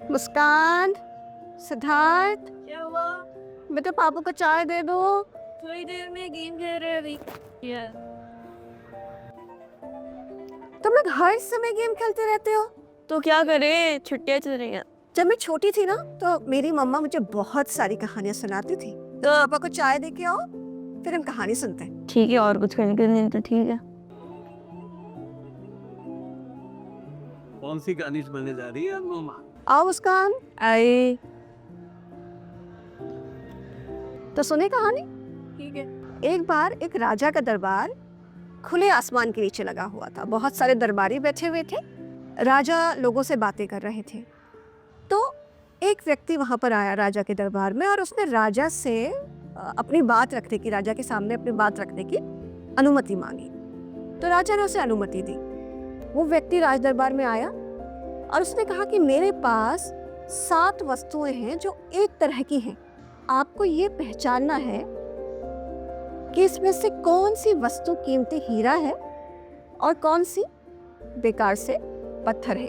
मुस्कान, सिद्धार्थ, क्या हुआ? बेटा पापा को चाय दे दो। थोड़ी देर में गेम खेल रहे अभी। तुम लोग हर समय गेम खेलते रहते हो। तो क्या करें, छुट्टियां चल रही हैं। जब मैं छोटी थी ना तो मेरी मम्मा मुझे बहुत सारी कहानियां सुनाती थी। तो पापा को चाय दे के आओ, फिर हम कहानी सुनते हैं। ठीक है, और कुछ करने के लिए तो ठीक है। कौन सी कहानी सुनाने जा रही है मम्मा? आओ मुस्कान। आए। तो सुने कहानी। ठीक है। एक बार एक राजा का दरबार खुले आसमान के नीचे लगा हुआ था। बहुत सारे दरबारी बैठे हुए थे। राजा लोगों से बातें कर रहे थे। तो एक व्यक्ति वहां पर आया राजा के दरबार में और उसने राजा से अपनी बात रखने की, राजा के सामने अपनी बात रखने की अनुमति मांगी। तो राजा ने उसे अनुमति दी। वो व्यक्ति राज दरबार में आया और उसने कहा कि मेरे पास 7 वस्तुएं हैं जो एक तरह की हैं। आपको ये पहचानना है कि इसमें से कौन सी वस्तु कीमती हीरा है और कौन सी बेकार से पत्थर है।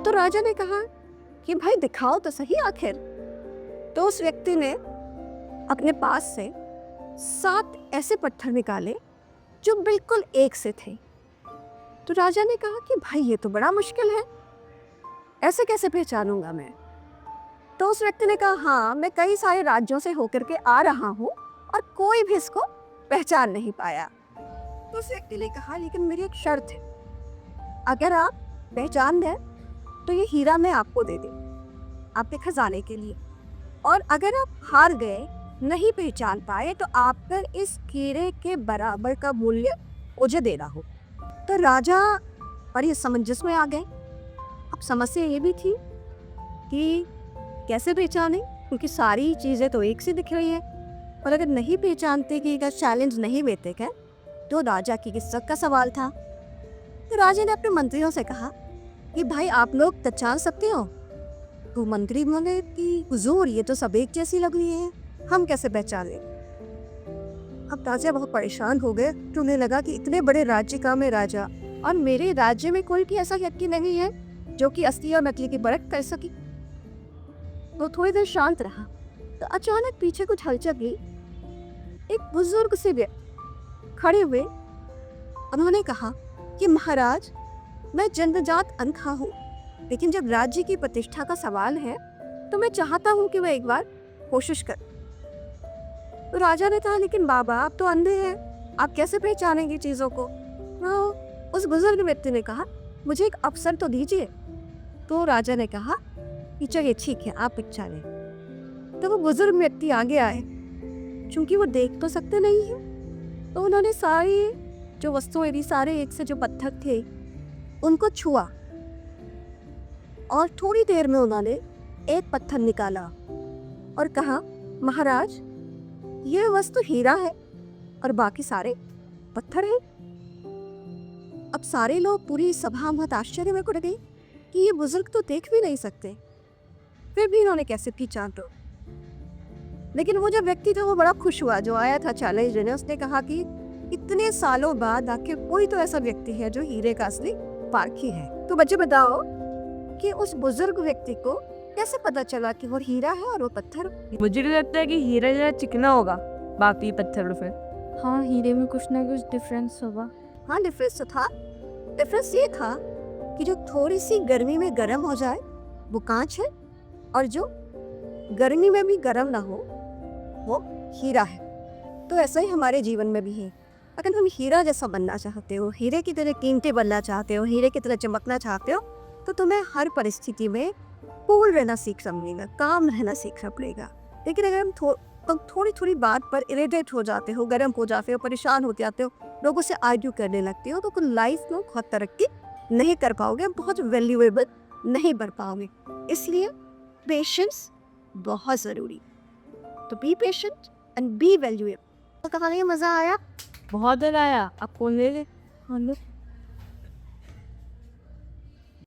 तो राजा ने कहा कि भाई दिखाओ तो सही आखिर। तो उस व्यक्ति ने अपने पास से 7 ऐसे पत्थर निकाले जो बिल्कुल एक से थे। तो राजा ने कहा कि भाई ये तो बड़ा मुश्किल है, ऐसे कैसे पहचानूंगा मैं। तो उस व्यक्ति ने कहा हाँ, मैं कई सारे राज्यों से होकर के आ रहा हूँ और कोई भी इसको पहचान नहीं पाया। तो उस व्यक्ति ने कहा लेकिन मेरी एक शर्त है, अगर आप पहचान दें तो ये हीरा मैं आपको दे दूं आपके खजाने के लिए, और अगर आप हार गए, नहीं पहचान पाए, तो आप पर इस हीरे के बराबर का मूल्य मुझे देना हो। तो राजा बड़ी समंजस में आ गए। अब समस्या ये भी थी कि कैसे पहचाने, क्योंकि सारी चीज़ें तो एक सी दिख रही है। और अगर नहीं पहचानते कि अगर चैलेंज नहीं लेते क्या, तो राजा की इज्जत का सवाल था। तो राजा ने अपने मंत्रियों से कहा कि भाई आप लोग पहचान सकते हो। तो मंत्री बोले कि हुजूर ये तो सब एक जैसी लग रही है, हम कैसे पहचाने। अब राजा बहुत परेशान हो गए। तो उन्हें लगा कि इतने बड़े राज्य का मैं राजा, और मेरे राज्य में कोई भी ऐसा व्यक्ति नहीं है जो कि असली और नकली की परख कर सके। वो थोड़ी देर शांत रहा तो अचानक पीछे कुछ हलचल हुई। एक बुजुर्ग से व्यक्ति खड़े हुए, उन्होंने कहा कि महाराज मैं जन्मजात अंधा हूँ, लेकिन जब राज्य की प्रतिष्ठा का सवाल है तो मैं चाहता हूँ कि वह एक बार कोशिश कर। तो राजा ने कहा लेकिन बाबा आप तो अंधे हैं, आप कैसे पहचानेंगे चीज़ों को। तो उस बुजुर्ग व्यक्ति ने कहा मुझे एक अवसर तो दीजिए। तो राजा ने कहा कि चलिए ठीक है, आप पहचाने। तो वो बुजुर्ग व्यक्ति आगे आए, क्योंकि वो देख तो सकते नहीं है। तो उन्होंने सारी जो वस्तुएं थी, सारे एक से जो पत्थर थे, उनको छुआ और थोड़ी देर में उन्होंने एक पत्थर निकाला और कहा महाराज ये वस्तु हीरा है और बाकी सारे पत्थर हैं। अब सारे लोग, पूरी सभा बहुत आश्चर्य में पड़ गई कि ये बुजुर्ग तो देख भी नहीं सकते, फिर भी इन्होंने कैसे पहचान तो। लेकिन वो जो व्यक्ति था वो बड़ा खुश हुआ, जो आया था चैलेंज देने। उसने कहा कि इतने सालों बाद आखिर कोई तो ऐसा व्यक्ति है जो हीरे का असली पारखी है। तो बच्चे बताओ कि उस बुजुर्ग व्यक्ति को कैसे पता चला कि वो हीरा है और वो पत्थर। मुझे तो लगता है कि हीरा जरा चिकना होगा बाकी पत्थरों से। हाँ, हीरे में कुछ ना कुछ डिफरेंस होगा। हाँ डिफरेंस तो था। डिफरेंस ये था कि जो थोड़ी सी गर्मी में गर्म हो जाए वो कांच है, और जो गर्मी में भी गर्म ना हो वो हीरा है। तो ऐसा ही हमारे जीवन में भी है। अगर तुम हीरा जैसा बनना चाहते हो, हीरे की तरह कीमती बनना चाहते हो, हीरे की तरह चमकना चाहते हो, तो तुम्हें हर परिस्थिति में कूल रहना सीखना पड़ेगा, काम रहना सीखना पड़ेगा। लेकिन अगर तुम थोड़ी थोड़ी बात पर इरिटेट हो जाते हो, गर्म हो जाते हो, परेशान हो जाते हो, लोगों से आर्ग्यू करने लगते हो, तो तुम लाइफ में बहुत तरक्की नहीं कर पाओगे, बहुत वैल्यूएबल नहीं बन पाओगे। इसलिए पेशेंस बहुत ज़रूरी। तो be patient and B valuable. तो कहानी में मज़ा आया? बहुत डर आया। आप कौन ले ले? हाँ